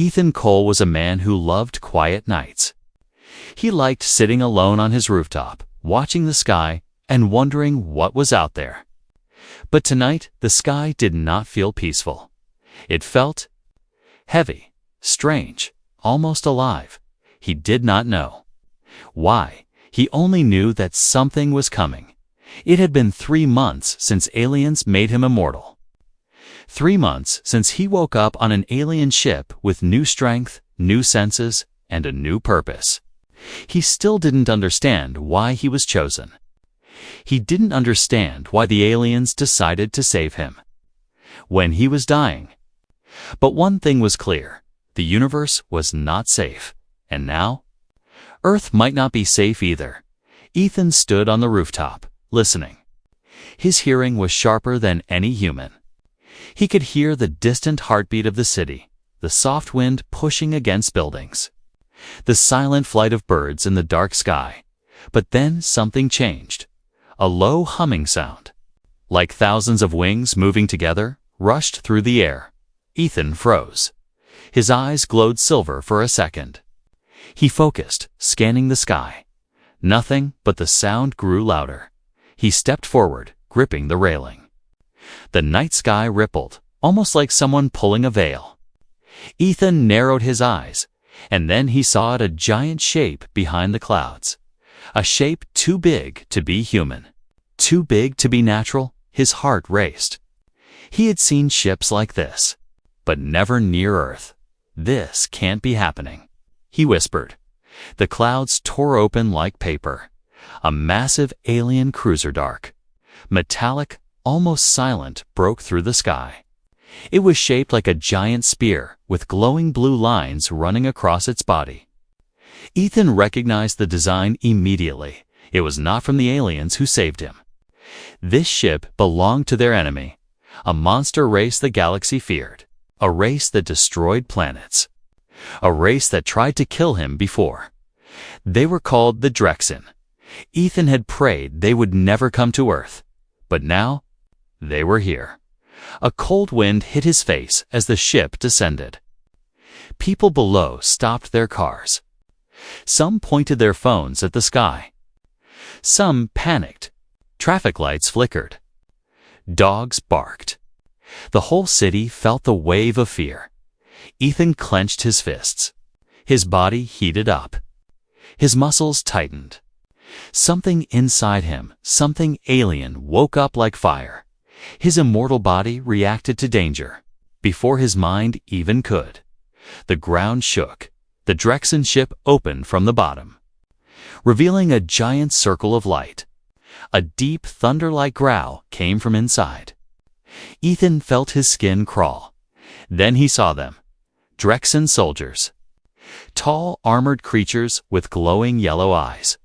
Ethan Cole was a man who loved quiet nights. He liked sitting alone on his rooftop, watching the sky and wondering what was out there. But tonight, the sky did not feel peaceful. It felt heavy, strange, almost alive. He did not know why. He only knew that something was coming. It had been 3 months since aliens made him immortal. 3 months since he woke up on an alien ship with new strength, new senses, and a new purpose. He still didn't understand why he was chosen. He didn't understand why the aliens decided to save him when he was dying. But one thing was clear: the universe was not safe. And now, Earth might not be safe either. Ethan stood on the rooftop, listening. His hearing was sharper than any human. He could hear the distant heartbeat of the city, the soft wind pushing against buildings, the silent flight of birds in the dark sky. But then something changed. A low humming sound, like thousands of wings moving together, rushed through the air. Ethan froze. His eyes glowed silver for a second. He focused, scanning the sky. Nothing, but the sound grew louder. He stepped forward, gripping the railing. The night sky rippled, almost like someone pulling a veil. Ethan narrowed his eyes, and then he saw a giant shape behind the clouds. A shape too big to be human, too big to be natural. His heart raced. He had seen ships like this, but never near Earth. "This can't be happening," he whispered. The clouds tore open like paper. A massive alien cruiser, dark, metallic, almost silent, broke through the sky. It was shaped like a giant spear, with glowing blue lines running across its body. Ethan recognized the design immediately. It was not from the aliens who saved him. This ship belonged to their enemy, a monster race the galaxy feared, a race that destroyed planets, a race that tried to kill him before. They were called the Drexen. Ethan had prayed they would never come to Earth, but now they were here. A cold wind hit his face as the ship descended. People below stopped their cars. Some pointed their phones at the sky. Some panicked. Traffic lights flickered. Dogs barked. The whole city felt the wave of fear. Ethan clenched his fists. His body heated up. His muscles tightened. Something inside him, something alien, woke up like fire. His immortal body reacted to danger before his mind even could. The ground shook. The Drexen ship opened from the bottom, revealing a giant circle of light. A deep, thunder-like growl came from inside. Ethan felt his skin crawl. Then he saw them. Drexen soldiers. Tall, armored creatures with glowing yellow eyes.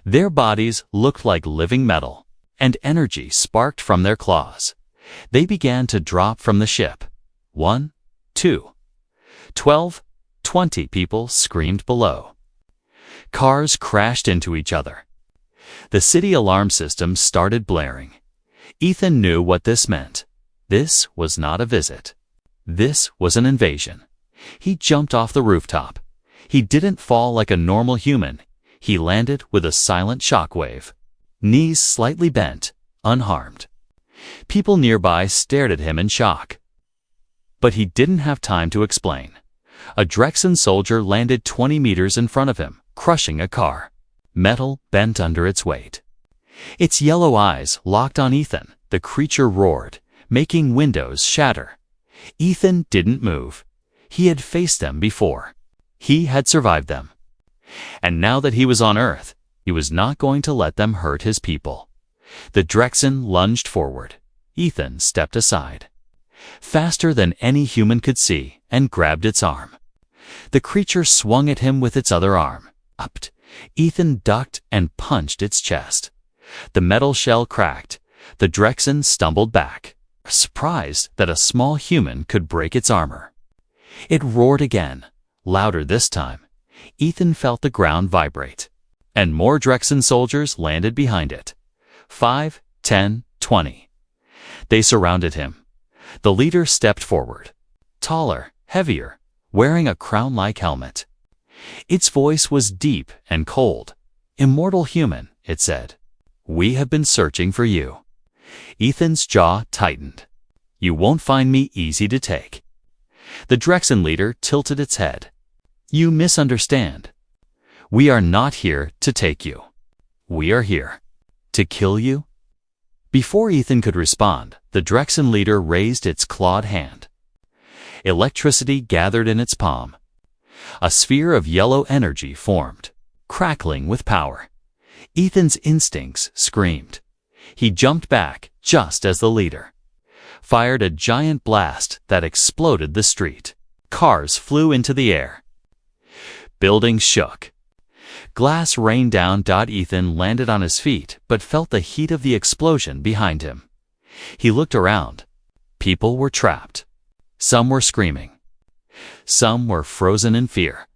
Their bodies looked like living metal, and energy sparked from their claws. They began to drop from the ship. 1, 2, 12, 20 people screamed below. Cars crashed into each other. The city alarm system started blaring. Ethan knew what this meant. This was not a visit. This was an invasion. He jumped off the rooftop. He didn't fall like a normal human. He landed with a silent shockwave. Knees slightly bent, unharmed. People nearby stared at him in shock. But he didn't have time to explain. A Drexen soldier landed 20 meters in front of him, crushing a car. Metal bent under its weight. Its yellow eyes locked on Ethan. The creature roared, making windows shatter. Ethan didn't move. He had faced them before. He had survived them. And now that he was on Earth, he was not going to let them hurt his people. The Drexen lunged forward. Ethan stepped aside, faster than any human could see, and grabbed its arm. The creature swung at him with its other arm. Upped. Ethan ducked and punched its chest. The metal shell cracked. The Drexen stumbled back, surprised that a small human could break its armor. It roared again, louder this time. Ethan felt the ground vibrate, and more Drexen soldiers landed behind it. 5, 10, 20. They surrounded him. The leader stepped forward, taller, heavier, wearing a crown-like helmet. Its voice was deep and cold. "Immortal human," it said. "We have been searching for you." Ethan's jaw tightened. "You won't find me easy to take." The Drexen leader tilted its head. "You misunderstand. We are not here to take you. We are here to kill you." Before Ethan could respond, the Drexen leader raised its clawed hand. Electricity gathered in its palm. A sphere of yellow energy formed, crackling with power. Ethan's instincts screamed. He jumped back just as the leader fired a giant blast that exploded the street. Cars flew into the air. Buildings shook. Glass rained down. Ethan landed on his feet but felt the heat of the explosion behind him. He looked around. People were trapped. Some were screaming. Some were frozen in fear.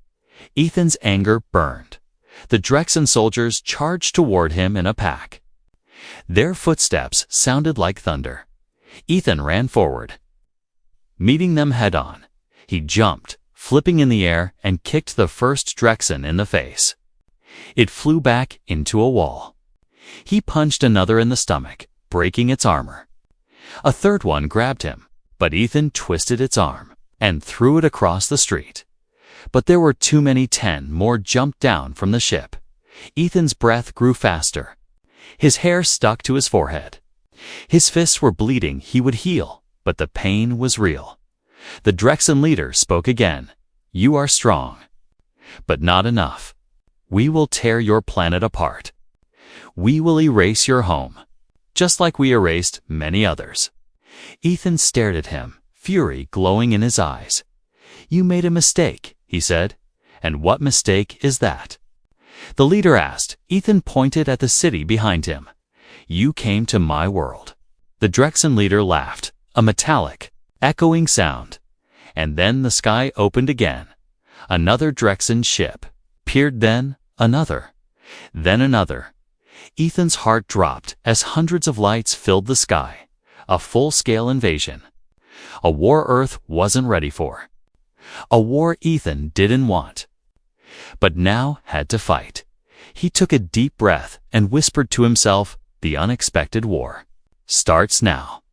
Ethan's anger burned. The Drexen soldiers charged toward him in a pack. Their footsteps sounded like thunder. Ethan ran forward. Meeting them head-on, he jumped, flipping in the air, and kicked the first Drexen in the face. It flew back into a wall. He punched another in the stomach, breaking its armor. A third one grabbed him, but Ethan twisted its arm and threw it across the street. But there were too many. 10 more jumped down from the ship. Ethan's breath grew faster. His hair stuck to his forehead. His fists were bleeding. He would heal, but the pain was real. The Drexen leader spoke again. "You are strong, but not enough. We will tear your planet apart. We will erase your home, just like we erased many others." Ethan stared at him, fury glowing in his eyes. "You made a mistake," he said. "And what mistake is that?" The leader asked. Ethan pointed at the city behind him. "You came to my world." The Drexen leader laughed, a metallic, echoing sound. And then the sky opened again. Another Drexen ship appeared, then another, then another. Ethan's heart dropped as hundreds of lights filled the sky. A full-scale invasion. A war Earth wasn't ready for. A war Ethan didn't want, but now had to fight. He took a deep breath and whispered to himself, "The unexpected war starts now."